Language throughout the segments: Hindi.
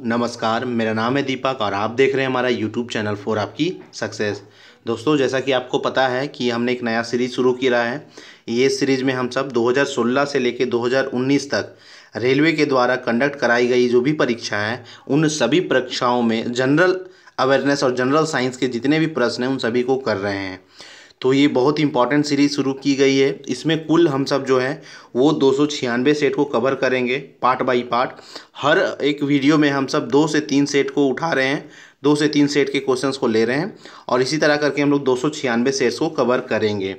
नमस्कार, मेरा नाम है दीपक और आप देख रहे हैं हमारा यूट्यूब चैनल फॉर आपकी सक्सेस। दोस्तों, जैसा कि आपको पता है कि हमने एक नया सीरीज़ शुरू किया है। ये सीरीज़ में हम सब 2016 से लेकर 2019 तक रेलवे के द्वारा कंडक्ट कराई गई जो भी परीक्षाएं हैं, उन सभी परीक्षाओं में जनरल अवेयरनेस और जनरल साइंस के जितने भी प्रश्न हैं उन सभी को कर रहे हैं। तो ये बहुत ही इंपॉर्टेंट सीरीज़ शुरू की गई है। इसमें कुल हम सब जो है वो 296 सेट को कवर करेंगे पार्ट बाय पार्ट। हर एक वीडियो में हम सब 2 से 3 सेट को उठा रहे हैं, 2 से 3 सेट के क्वेश्चंस को ले रहे हैं और इसी तरह करके हम लोग 296 सेट्स को कवर करेंगे।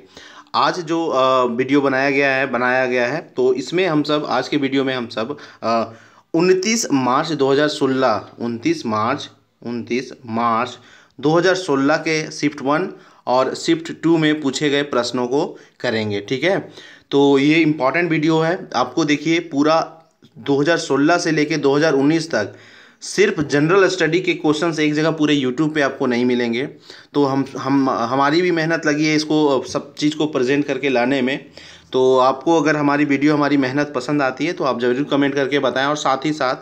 आज जो वीडियो बनाया गया है तो इसमें हम सब आज के वीडियो में हम सब 29 मार्च 2016 के शिफ्ट 1 और शिफ्ट 2 में पूछे गए प्रश्नों को करेंगे। ठीक है, तो ये इम्पॉर्टेंट वीडियो है। आपको देखिए पूरा 2016 से लेके 2019 तक सिर्फ जनरल स्टडी के क्वेश्चंस एक जगह पूरे यूट्यूब पे आपको नहीं मिलेंगे। तो हमारी भी मेहनत लगी है इसको सब चीज़ को प्रेजेंट करके लाने में। तो आपको अगर हमारी वीडियो हमारी मेहनत पसंद आती है तो आप ज़रूर कमेंट करके बताएं और साथ ही साथ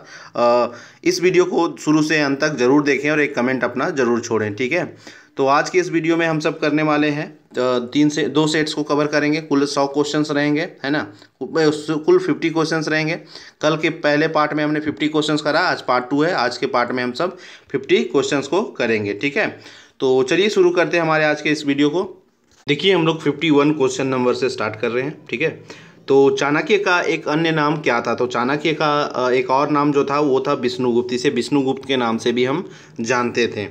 इस वीडियो को शुरू से अंत तक ज़रूर देखें और एक कमेंट अपना ज़रूर छोड़ें। ठीक है, तो आज के इस वीडियो में हम सब करने वाले हैं 3 से 2 सेट्स को कवर करेंगे। कुल 100 क्वेश्चंस रहेंगे, है ना। कुल 50 क्वेश्चंस रहेंगे। कल के पहले पार्ट में हमने 50 क्वेश्चंस करा, आज पार्ट 2 है। आज के पार्ट में हम सब 50 क्वेश्चंस को करेंगे। ठीक है, तो चलिए शुरू करते हैं हमारे आज के इस वीडियो को। देखिए, हम लोग 51 क्वेश्चन नंबर से स्टार्ट कर रहे हैं। ठीक है, तो चाणक्य का एक अन्य नाम क्या था? तो चाणक्य का एक और नाम जो था वो था विष्णुगुप्त। इसे विष्णुगुप्त के नाम से भी हम जानते थे।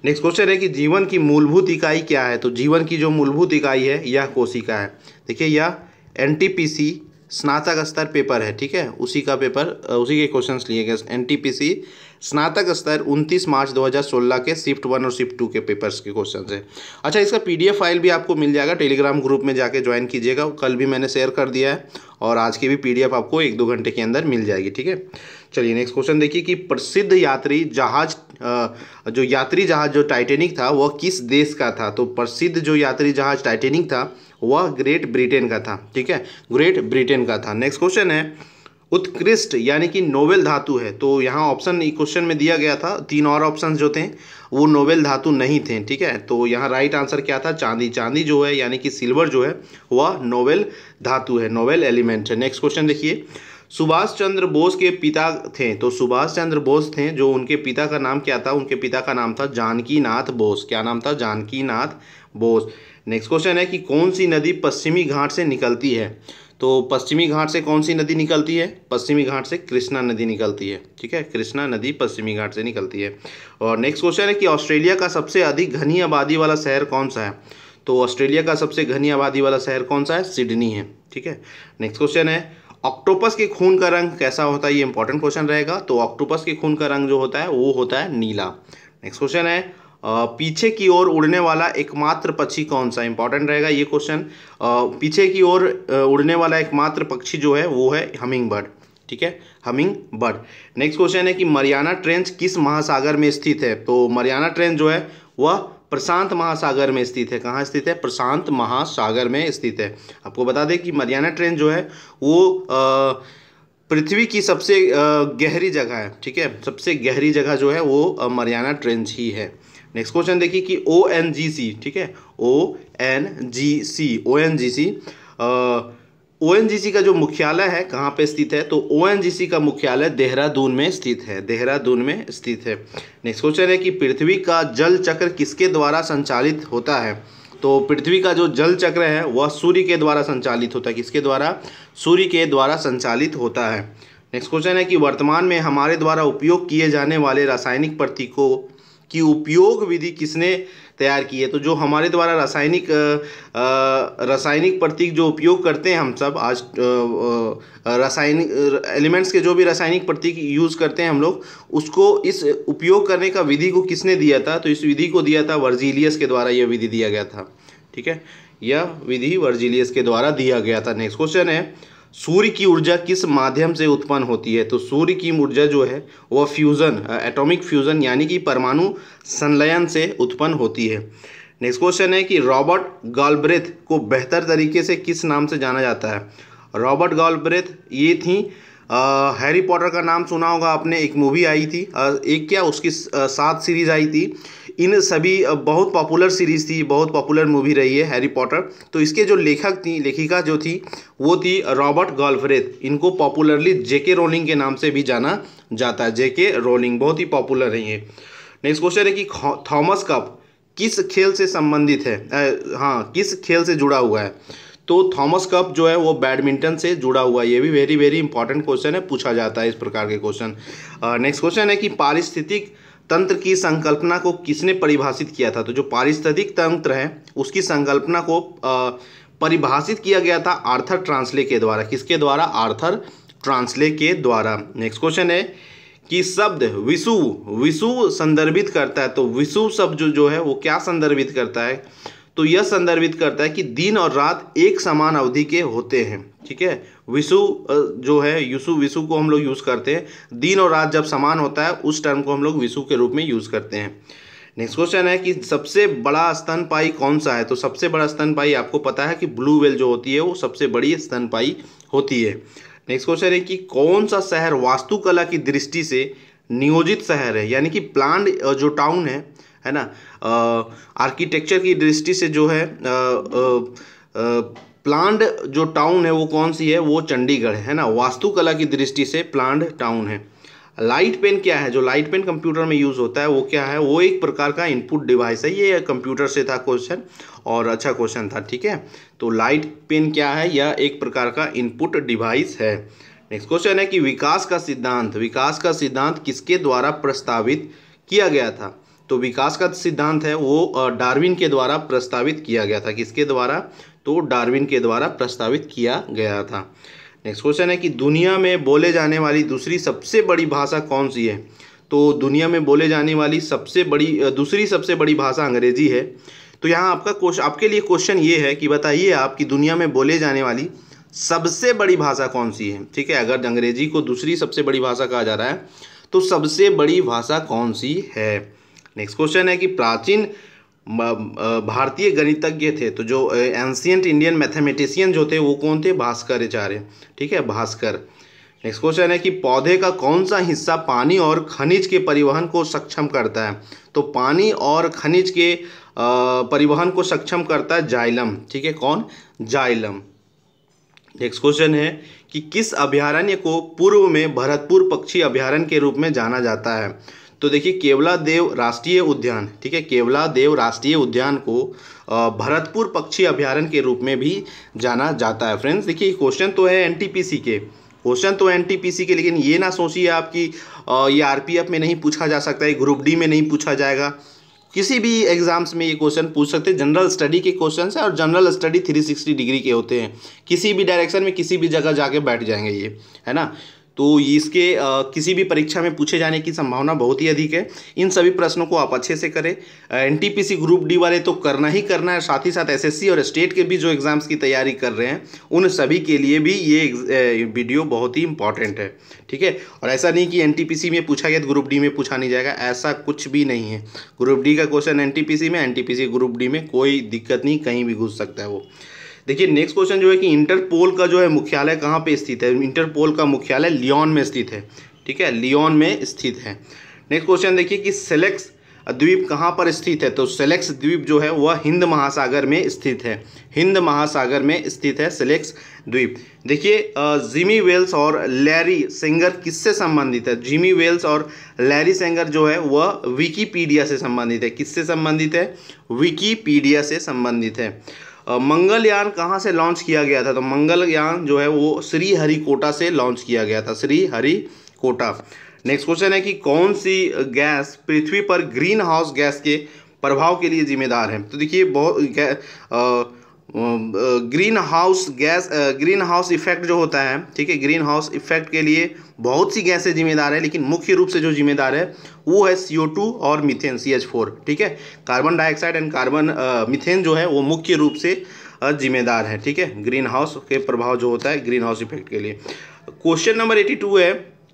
नेक्स्ट क्वेश्चन है कि जीवन की मूलभूत इकाई क्या है? तो जीवन की जो मूलभूत इकाई है यह कोशिका है। देखिए, यह एनटीपीसी स्नातक स्तर पेपर है। ठीक है, उसी का पेपर उसी के क्वेश्चंस लिए गए। एनटीपीसी स्नातक स्तर 29 मार्च 2016 के शिफ्ट 1 और शिफ्ट 2 के पेपर्स के क्वेश्चन है। अच्छा, इसका पीडीएफ फाइल भी आपको मिल जाएगा। टेलीग्राम ग्रुप में जाके ज्वाइन कीजिएगा। कल भी मैंने शेयर कर दिया है और आज की भी पीडीएफ आपको 1-2 घंटे के अंदर मिल जाएगी। ठीक है, चलिए नेक्स्ट क्वेश्चन देखिए कि प्रसिद्ध यात्री जहाज जो टाइटैनिक था वह किस देश का था? तो प्रसिद्ध जो यात्री जहाज टाइटैनिक था वह ग्रेट ब्रिटेन का था। ठीक है, ग्रेट ब्रिटेन का था। नेक्स्ट क्वेश्चन है उत्कृष्ट यानी कि नोबेल धातु है। तो यहाँ ऑप्शन क्वेश्चन में दिया गया था, 3 और ऑप्शन जो थे वो नोबेल धातु नहीं थे। ठीक है, तो यहाँ राइट आंसर क्या था? चांदी। चांदी जो है यानी कि सिल्वर जो है वह नोबेल धातु है, नोबेल एलिमेंट है। नेक्स्ट क्वेश्चन देखिए, सुभाष चंद्र बोस के पिता थे। तो सुभाष चंद्र बोस थे, जो उनके पिता का नाम क्या था? उनके पिता का नाम था जानकी नाथ बोस। क्या नाम था? जानकी नाथ बोस। नेक्स्ट क्वेश्चन है कि कौन सी नदी पश्चिमी घाट से निकलती है? तो पश्चिमी घाट से कौन सी नदी निकलती है? पश्चिमी घाट से कृष्णा नदी निकलती है। ठीक है, कृष्णा नदी पश्चिमी घाट से निकलती है। और नेक्स्ट क्वेश्चन है कि ऑस्ट्रेलिया का सबसे अधिक घनी आबादी वाला शहर कौन सा है? तो ऑस्ट्रेलिया का सबसे घनी आबादी वाला शहर कौन सा है? सिडनी है। ठीक है, नेक्स्ट क्वेश्चन है ऑक्टोपस के खून का रंग कैसा होता है? ये इंपॉर्टेंट क्वेश्चन रहेगा। तो ऑक्टोपस के खून का रंग जो होता है वो होता है नीला। नेक्स्ट क्वेश्चन है पीछे की ओर उड़ने वाला एकमात्र पक्षी कौन सा? इंपॉर्टेंट रहेगा ये क्वेश्चन। पीछे की ओर उड़ने वाला एकमात्र पक्षी जो है वो है हमिंग बर्ड। ठीक है, हमिंग बर्ड। नेक्स्ट क्वेश्चन है कि मरियाना ट्रेंच किस महासागर में स्थित है? तो मरियाना ट्रेंच जो है वह प्रशांत महासागर में स्थित है। कहाँ स्थित है? प्रशांत महासागर में स्थित है। आपको बता दें कि मरियाना ट्रेंच जो है वो पृथ्वी की सबसे गहरी जगह है। ठीक है, सबसे गहरी जगह जो है वो मरियाना ट्रेंच ही है। नेक्स्ट क्वेश्चन देखिए कि ONGC। ठीक है, ONGC का जो मुख्यालय है कहाँ पे स्थित है? तो ONGC का मुख्यालय देहरादून में स्थित है। देहरादून में स्थित है। नेक्स्ट क्वेश्चन है कि पृथ्वी का जल चक्र किसके द्वारा संचालित होता है? तो पृथ्वी का जो जल चक्र है वह सूर्य के द्वारा संचालित होता है। किसके द्वारा? सूर्य के द्वारा संचालित होता है। नेक्स्ट क्वेश्चन है कि वर्तमान में हमारे द्वारा उपयोग किए जाने वाले रासायनिक प्रतीकों की उपयोग विधि किसने तैयार की है? तो जो हमारे द्वारा रासायनिक प्रतीक जो उपयोग करते हैं हम सब आज रासायनिक एलिमेंट्स के जो भी रासायनिक प्रतीक यूज़ करते हैं हम लोग, उसको इस उपयोग करने का विधि को किसने दिया था? तो इस विधि को दिया था वर्जिलियस के द्वारा। यह विधि दिया गया था। ठीक है, यह विधि वर्जिलियस के द्वारा दिया गया था। नेक्स्ट क्वेश्चन है सूर्य की ऊर्जा किस माध्यम से उत्पन्न होती है? तो सूर्य की ऊर्जा जो है वह फ्यूज़न, एटॉमिक फ्यूज़न यानी कि परमाणु संलयन से उत्पन्न होती है। नेक्स्ट क्वेश्चन है कि रॉबर्ट गालब्रेथ को बेहतर तरीके से किस नाम से जाना जाता है? रॉबर्ट गालब्रेथ ये थी हैरी पॉटर का नाम सुना होगा आपने, एक मूवी आई थी, एक क्या उसकी 7 सीरीज आई थी। इन सभी बहुत पॉपुलर सीरीज थी, बहुत पॉपुलर मूवी रही है हैरी पॉटर। तो इसके जो लेखक थी, लेखिका जो थी वो थी रॉबर्ट गॉल्फरेथ। इनको पॉपुलरली जेके रोलिंग के नाम से भी जाना जाता है। जेके रोलिंग बहुत ही पॉपुलर रही है। नेक्स्ट क्वेश्चन है कि थॉमस कप किस खेल से संबंधित है, हाँ किस खेल से जुड़ा हुआ है। तो थॉमस कप जो है वो बैडमिंटन से जुड़ा हुआ है। ये भी वेरी वेरी इंपॉर्टेंट क्वेश्चन है, पूछा जाता है इस प्रकार के क्वेश्चन। नेक्स्ट क्वेश्चन है कि पारिस्थितिक तंत्र की संकल्पना को किसने परिभाषित किया था। तो जो पारिस्थितिक तंत्र है उसकी संकल्पना को परिभाषित किया गया था आर्थर ट्रांसले के द्वारा। किसके द्वारा? आर्थर ट्रांसले के द्वारा। नेक्स्ट क्वेश्चन है कि शब्द विषुव संदर्भित करता है। तो विषुव शब्द जो है वो क्या संदर्भित करता है? तो यह संदर्भित करता है कि दिन और रात एक समान अवधि के होते हैं। ठीक है, विषुव जो है विषुव को हम लोग यूज़ करते हैं। दिन और रात जब समान होता है उस टर्म को हम लोग विषुव के रूप में यूज़ करते हैं। नेक्स्ट क्वेश्चन है कि सबसे बड़ा स्तनपायी कौन सा है। तो सबसे बड़ा स्तनपायी आपको पता है कि ब्लू व्हेल जो होती है वो सबसे बड़ी स्तनपायी होती है। नेक्स्ट क्वेश्चन है कि कौन सा शहर वास्तुकला की दृष्टि से नियोजित शहर है, यानी कि प्लान्ड जो टाउन है ना, आर्किटेक्चर की दृष्टि से जो है प्लान्ड जो टाउन है वो कौन सी है? वो चंडीगढ़ है ना। वास्तुकला की दृष्टि से प्लान्ड टाउन है। लाइट पेन क्या है? जो लाइट पेन कंप्यूटर में यूज़ होता है वो क्या है? वो एक प्रकार का इनपुट डिवाइस है। ये कंप्यूटर से था क्वेश्चन और अच्छा क्वेश्चन था। ठीक है, तो लाइट पेन क्या है? यह एक प्रकार का इनपुट डिवाइस है। नेक्स्ट क्वेश्चन है कि विकास का सिद्धांत किसके द्वारा प्रस्तावित किया गया था। तो विकास का सिद्धांत है वो डार्विन के द्वारा प्रस्तावित किया गया था। किसके द्वारा? तो डार्विन के द्वारा प्रस्तावित किया गया था। नेक्स्ट क्वेश्चन है कि दुनिया में बोले जाने वाली दूसरी सबसे बड़ी भाषा कौन सी है। तो दुनिया में बोले जाने वाली दूसरी सबसे बड़ी भाषा अंग्रेजी है। तो यहाँ आपके लिए क्वेश्चन ये है कि बताइए आप कि दुनिया में बोले जाने वाली सबसे बड़ी भाषा कौन सी है। ठीक है, अगर अंग्रेजी को दूसरी सबसे बड़ी भाषा कहा जा रहा है तो सबसे बड़ी भाषा कौन सी है। नेक्स्ट क्वेश्चन है कि प्राचीन भारतीय गणितज्ञ थे। तो जो एंशियंट इंडियन मैथमेटिशियन जो थे वो कौन थे? भास्कराचार्य। ठीक है, भास्कर। नेक्स्ट क्वेश्चन है कि पौधे का कौन सा हिस्सा पानी और खनिज के परिवहन को सक्षम करता है। तो पानी और खनिज के परिवहन को सक्षम करता है जाइलम। ठीक है, कौन? जाइलम। नेक्स्ट क्वेश्चन है कि किस अभयारण्य को पूर्व में भरतपुर पक्षी अभयारण्य के रूप में जाना जाता है। तो देखिए केवलादेव राष्ट्रीय उद्यान, ठीक है, केवलादेव राष्ट्रीय उद्यान को भरतपुर पक्षी अभयारण्य के रूप में भी जाना जाता है। फ्रेंड्स देखिए क्वेश्चन तो है एनटीपीसी के, लेकिन ये ना सोचिए आप कि ये आरपीएफ में नहीं पूछा जा सकता है, ग्रुप डी में नहीं पूछा जाएगा। किसी भी एग्जाम्स में ये क्वेश्चन पूछ सकते हैं। जनरल स्टडी के क्वेश्चन है और जनरल स्टडी 360 डिग्री के होते हैं। किसी भी डायरेक्शन में किसी भी जगह जाके बैठ जाएंगे ये, है ना। तो इसके किसी भी परीक्षा में पूछे जाने की संभावना बहुत ही अधिक है। इन सभी प्रश्नों को आप अच्छे से करें। एनटीपीसी ग्रुप डी वाले तो करना ही करना है, साथ ही साथ एसएससी और स्टेट के भी जो एग्ज़ाम्स की तैयारी कर रहे हैं उन सभी के लिए भी ये वीडियो बहुत ही इंपॉर्टेंट है। ठीक है, और ऐसा नहीं कि एनटीपीसी में पूछा गया तो ग्रुप डी में पूछा नहीं जाएगा, ऐसा कुछ भी नहीं है। ग्रुप डी का क्वेश्चन एनटीपीसी में, एनटीपीसी ग्रुप डी में, कोई दिक्कत नहीं, कहीं भी घुस सकता है वो। देखिए नेक्स्ट क्वेश्चन जो है कि इंटरपोल का जो है मुख्यालय कहाँ पे स्थित है। इंटरपोल का मुख्यालय लियोन में स्थित है। ठीक है, लियोन में स्थित है। नेक्स्ट क्वेश्चन देखिए कि सेलेक्स द्वीप कहाँ पर स्थित है। तो सेलेक्स द्वीप जो है वह हिंद महासागर में स्थित है। हिंद महासागर में स्थित है सेलेक्स द्वीप। देखिए जिमी वेल्स और लैरी सेंगर किससे संबंधित है। जिमी वेल्स और लैरी सेंगर जो है वह विकीपीडिया से संबंधित है। किससे संबंधित है? विकीपीडिया से संबंधित है। मंगलयान कहाँ से लॉन्च किया गया था। तो मंगलयान जो है वो श्रीहरिकोटा से लॉन्च किया गया था, श्रीहरिकोटा। नेक्स्ट क्वेश्चन है कि कौन सी गैस पृथ्वी पर ग्रीन हाउस गैस के प्रभाव के लिए जिम्मेदार है। तो देखिए ग्रीन हाउस इफेक्ट जो होता है, ठीक है, ग्रीन हाउस इफेक्ट के लिए बहुत सी गैसें जिम्मेदार है, लेकिन मुख्य रूप से जो जिम्मेदार है वो है CO2 और मीथेन CH4। ठीक है, कार्बन डाइऑक्साइड एंड मीथेन जो है वो मुख्य रूप से जिम्मेदार है। ठीक है, ग्रीन हाउस के प्रभाव जो होता है ग्रीन हाउस इफेक्ट के लिए। क्वेश्चन नंबर 82 है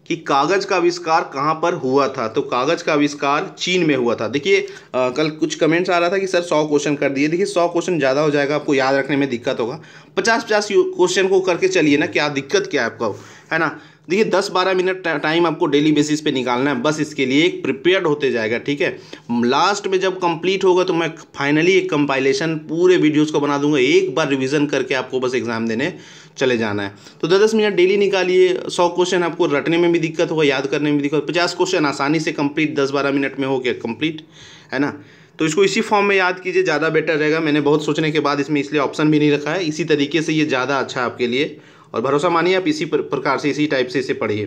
कि कागज़ का आविष्कार कहाँ पर हुआ था। तो कागज़ का आविष्कार चीन में हुआ था। देखिए कल कुछ कमेंट्स आ रहा था कि सर 100 क्वेश्चन कर दिए। देखिए 100 क्वेश्चन ज़्यादा हो जाएगा, आपको याद रखने में दिक्कत होगा। 50-50 क्वेश्चन को करके चलिए ना, क्या दिक्कत क्या है आपको, है ना। देखिए 10-12 मिनट टाइम आपको डेली बेसिस पे निकालना है, बस इसके लिए एक प्रिपेयर्ड होते जाएगा, ठीक है। लास्ट में जब कंप्लीट होगा तो मैं फाइनली एक कंपाइलेशन पूरे वीडियोस को बना दूंगा, एक बार रिवीजन करके आपको बस एग्जाम देने चले जाना है। तो 10-10 मिनट डेली निकालिए। 100 क्वेश्चन आपको रटने में भी दिक्कत होगा, याद करने में भी दिक्कत, 50 क्वेश्चन आसानी से कंप्लीट 10-12 मिनट में हो गया कंप्लीट, है ना। तो इसको इसी फॉर्म में याद कीजिए, ज़्यादा बेटर रहेगा। मैंने बहुत सोचने के बाद इसमें इसलिए ऑप्शन भी नहीं रखा है, इसी तरीके से ये ज़्यादा अच्छा है आपके लिए, और भरोसा मानिए आप इसी प्रकार से इसी टाइप से इसे पढ़िए।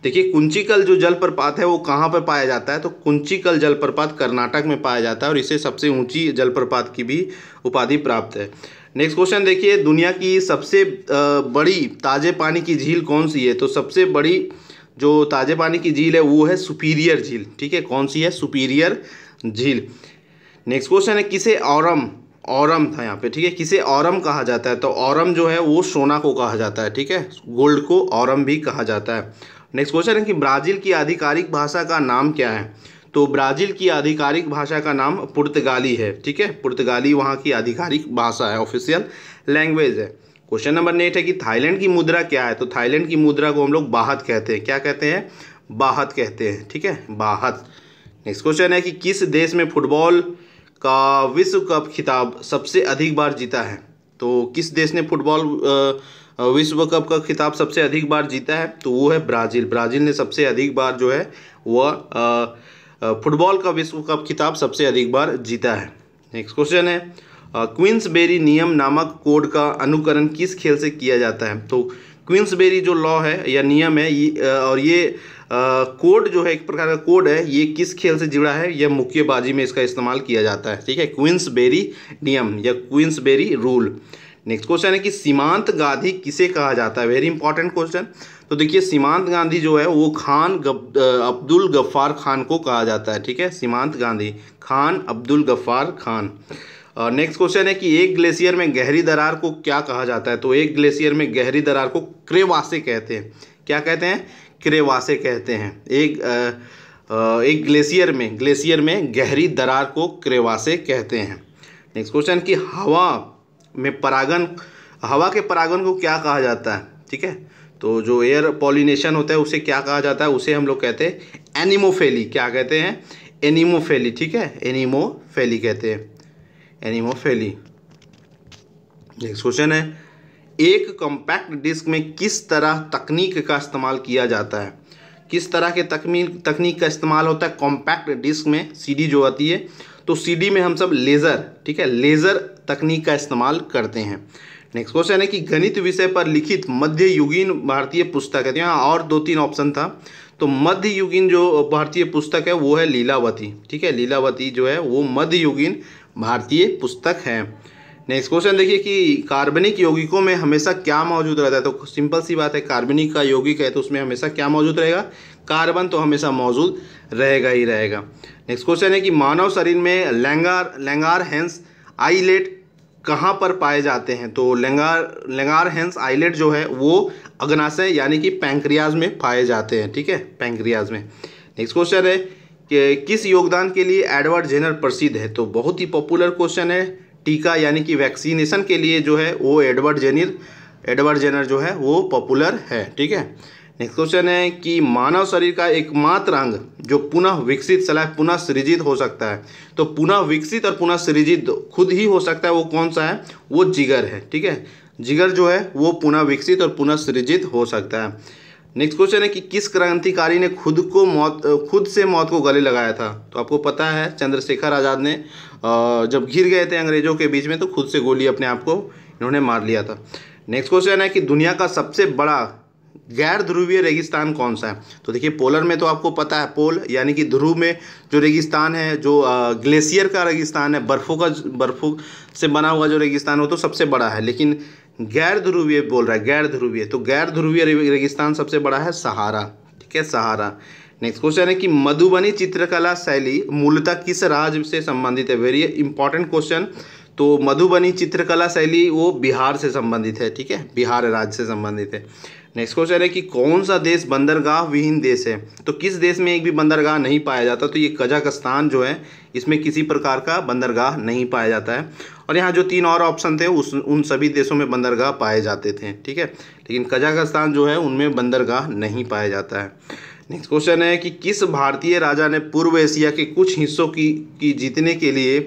देखिए कुंचिकल जो जलप्रपात है वो कहाँ पर पाया जाता है, तो कुंचिकल जलप्रपात कर्नाटक में पाया जाता है और इसे सबसे ऊंची जलप्रपात की भी उपाधि प्राप्त है। नेक्स्ट क्वेश्चन देखिए, दुनिया की सबसे बड़ी ताजे पानी की झील कौन सी है, तो सबसे बड़ी जो ताजे पानी की झील है वो है सुपीरियर झील, ठीक है। कौन सी है, सुपीरियर झील। नेक्स्ट क्वेश्चन है, किसे औरम था यहाँ पे, ठीक है, किसे औरम कहा जाता है, तो औरम जो है वो सोना को कहा जाता है, ठीक है, गोल्ड को औरम भी कहा जाता है। नेक्स्ट क्वेश्चन है कि ब्राज़ील की आधिकारिक भाषा का नाम क्या है, तो ब्राज़ील की आधिकारिक भाषा का नाम पुर्तगाली है, ठीक है, पुर्तगाली वहाँ की आधिकारिक भाषा है, ऑफिशियल लैंग्वेज है। क्वेश्चन नंबर 8 है कि थाईलैंड की मुद्रा क्या है, तो थाईलैंड की मुद्रा को हम लोग बाहत कहते हैं, क्या कहते हैं, बाहत कहते हैं, ठीक है, बाहत। नेक्स्ट क्वेश्चन है कि किस देश में फुटबॉल का विश्व कप खिताब सबसे अधिक बार जीता है, तो किस देश ने फुटबॉल विश्व कप का खिताब सबसे अधिक बार जीता है, तो वो है ब्राज़ील। ब्राज़ील ने सबसे अधिक बार जो है वह फुटबॉल का विश्व कप खिताब सबसे अधिक बार जीता है। नेक्स्ट क्वेश्चन है क्वींसबेरी नियम नामक कोड का अनुकरण किस खेल से किया जाता है, तो क्वींसबेरी जो लॉ है या नियम है और ये कोड जो है एक प्रकार का कोड है, ये किस खेल से जुड़ा है, यह मुक्केबाजी में इसका इस्तेमाल किया जाता है, ठीक है, क्वींसबेरी नियम या क्वींसबेरी रूल। नेक्स्ट क्वेश्चन है कि सीमांत गांधी किसे कहा जाता है, वेरी इंपॉर्टेंट क्वेश्चन। तो देखिए सीमांत गांधी जो है वो अब्दुल गफ्फार खान को कहा जाता है, ठीक है, सीमांत गांधी, खान अब्दुल गफ्फार खान। नेक्स्ट क्वेश्चन है कि एक ग्लेशियर में गहरी दरार को क्या कहा जाता है, तो एक ग्लेशियर में गहरी दरार को क्रेवासे कहते हैं, क्या कहते हैं, क्रेवासे कहते हैं। एक ग्लेशियर में गहरी दरार को क्रेवासे कहते हैं। नेक्स्ट क्वेश्चन कि हवा के परागन को क्या कहा जाता है, ठीक है, तो जो एयर पॉलिनेशन होता है उसे क्या कहा जाता है, उसे हम लोग कहते हैं एनिमोफेली, क्या कहते हैं, एनिमोफेली, ठीक है, एनिमोफेली कहते हैं, एनिमोफेली। नेक्स्ट क्वेश्चन है एक कॉम्पैक्ट डिस्क में किस तरह तकनीक का इस्तेमाल किया जाता है, किस तरह के तकनीक का इस्तेमाल होता है कॉम्पैक्ट डिस्क में, सीडी जो आती है, तो सीडी में हम सब लेज़र, ठीक है, लेज़र तकनीक का इस्तेमाल करते हैं। नेक्स्ट क्वेश्चन है कि गणित विषय पर लिखित मध्ययुगीन भारतीय पुस्तक है, यहाँ और 2-3 ऑप्शन था, तो मध्ययुगीन जो भारतीय पुस्तक है वो है लीलावती, ठीक है, लीलावती जो है वो मध्ययुगीन भारतीय पुस्तक है। नेक्स्ट क्वेश्चन देखिए कि कार्बनिक यौगिकों में हमेशा क्या मौजूद रहता है, तो सिंपल सी बात है, कार्बनिक का यौगिक है तो उसमें हमेशा क्या मौजूद रहेगा, कार्बन तो हमेशा मौजूद रहेगा ही रहेगा। नेक्स्ट क्वेश्चन है कि मानव शरीर में लैंगारहैंस आइलेट कहाँ पर पाए जाते हैं, तो लैंगारहैंस आइलेट जो है वो अग्नाशय यानी कि पैंक्रियाज में पाए जाते हैं, ठीक है, पैंक्रियाज में। नेक्स्ट क्वेश्चन है कि किस योगदान के लिए एडवर्ड जेनर प्रसिद्ध है, तो बहुत ही पॉपुलर क्वेश्चन है, टीका यानी कि वैक्सीनेशन के लिए जो है वो एडवर्ड जेनर जो है वो पॉपुलर है, ठीक है। नेक्स्ट क्वेश्चन है कि मानव शरीर का एकमात्र अंग जो पुनः विकसित पुनः सृजित हो सकता है, तो पुनः विकसित और पुनः सृजित खुद ही हो सकता है, वो कौन सा है, वो जिगर है, ठीक है, जिगर जो है वो पुनः विकसित और पुनः सृजित हो सकता है। नेक्स्ट क्वेश्चन है कि किस क्रांतिकारी ने खुद से मौत को गले लगाया था, तो आपको पता है चंद्रशेखर आज़ाद ने जब घिर गए थे अंग्रेजों के बीच में तो खुद से गोली अपने आप को इन्होंने मार लिया था। नेक्स्ट क्वेश्चन है कि दुनिया का सबसे बड़ा गैर ध्रुवीय रेगिस्तान कौन सा है, तो देखिए पोलर में तो आपको पता है, पोल यानी कि ध्रुव में जो रेगिस्तान है, जो ग्लेशियर का रेगिस्तान है, बर्फों से बना हुआ जो रेगिस्तान हो तो सबसे बड़ा है, लेकिन गैर ध्रुवीय बोल रहा है, गैर ध्रुवीय, तो गैर ध्रुवीय रेगिस्तान सबसे बड़ा है सहारा, ठीक है, सहारा। नेक्स्ट क्वेश्चन है कि मधुबनी चित्रकला शैली मूलतः किस राज्य से संबंधित है, वेरी इंपॉर्टेंट क्वेश्चन। तो मधुबनी चित्रकला शैली वो बिहार से संबंधित है, ठीक है, बिहार राज्य से संबंधित है। नेक्स्ट क्वेश्चन है कि कौन सा देश बंदरगाह विहीन देश है, तो किस देश में एक भी बंदरगाह नहीं पाया जाता, तो ये कजाकिस्तान जो है इसमें किसी प्रकार का बंदरगाह नहीं पाया जाता है। और यहाँ जो 3 और ऑप्शन थे उन सभी देशों में बंदरगाह पाए जाते थे, ठीक है, लेकिन कजाकिस्तान जो है उनमें बंदरगाह नहीं पाया जाता है। नेक्स्ट क्वेश्चन है कि किस भारतीय राजा ने पूर्व एशिया के कुछ हिस्सों की जीतने के लिए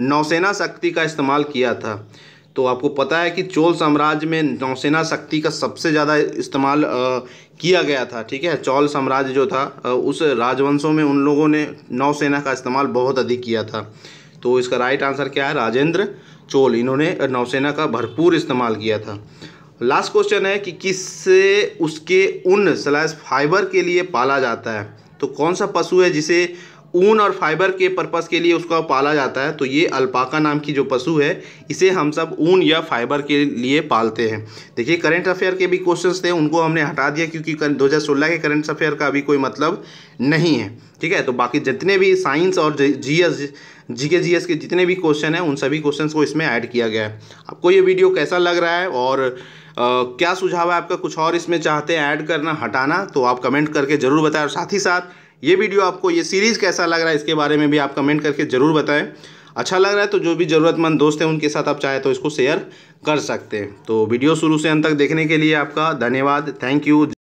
नौसेना शक्ति का इस्तेमाल किया था? तो आपको पता है कि चोल साम्राज्य में नौसेना शक्ति का सबसे ज़्यादा इस्तेमाल किया गया था। ठीक है, चोल साम्राज्य जो था उस राजवंशों में उन लोगों ने नौसेना का इस्तेमाल बहुत अधिक किया था। तो इसका राइट आंसर क्या है? राजेंद्र चोल, इन्होंने नौसेना का भरपूर इस्तेमाल किया था। लास्ट क्वेश्चन है कि किससे उसके ऊन / फाइबर के लिए पाला जाता है? तो कौन सा पशु है जिसे ऊन और फाइबर के पर्पस के लिए उसका पाला जाता है? तो ये अल्पाका नाम की जो पशु है, इसे हम सब ऊन या फाइबर के लिए पालते हैं। देखिए, करंट अफेयर के भी क्वेश्चंस थे, उनको हमने हटा दिया क्योंकि 2016 के करंट अफेयर का अभी कोई मतलब नहीं है। ठीक है, तो बाकी जितने भी साइंस और जीके के जितने भी क्वेश्चन हैं उन सभी क्वेश्चंस को इसमें ऐड किया गया है। आपको ये वीडियो कैसा लग रहा है और क्या सुझाव है आपका? कुछ और इसमें चाहते हैं ऐड करना, हटाना, तो आप कमेंट करके ज़रूर बताएं। और साथ ही साथ ये वीडियो आपको, ये सीरीज़ कैसा लग रहा है, इसके बारे में भी आप कमेंट करके ज़रूर बताएं। अच्छा लग रहा है तो जो भी ज़रूरतमंद दोस्त हैं उनके साथ आप चाहे तो इसको शेयर कर सकते हैं। तो वीडियो शुरू से अंत तक देखने के लिए आपका धन्यवाद। Thank you.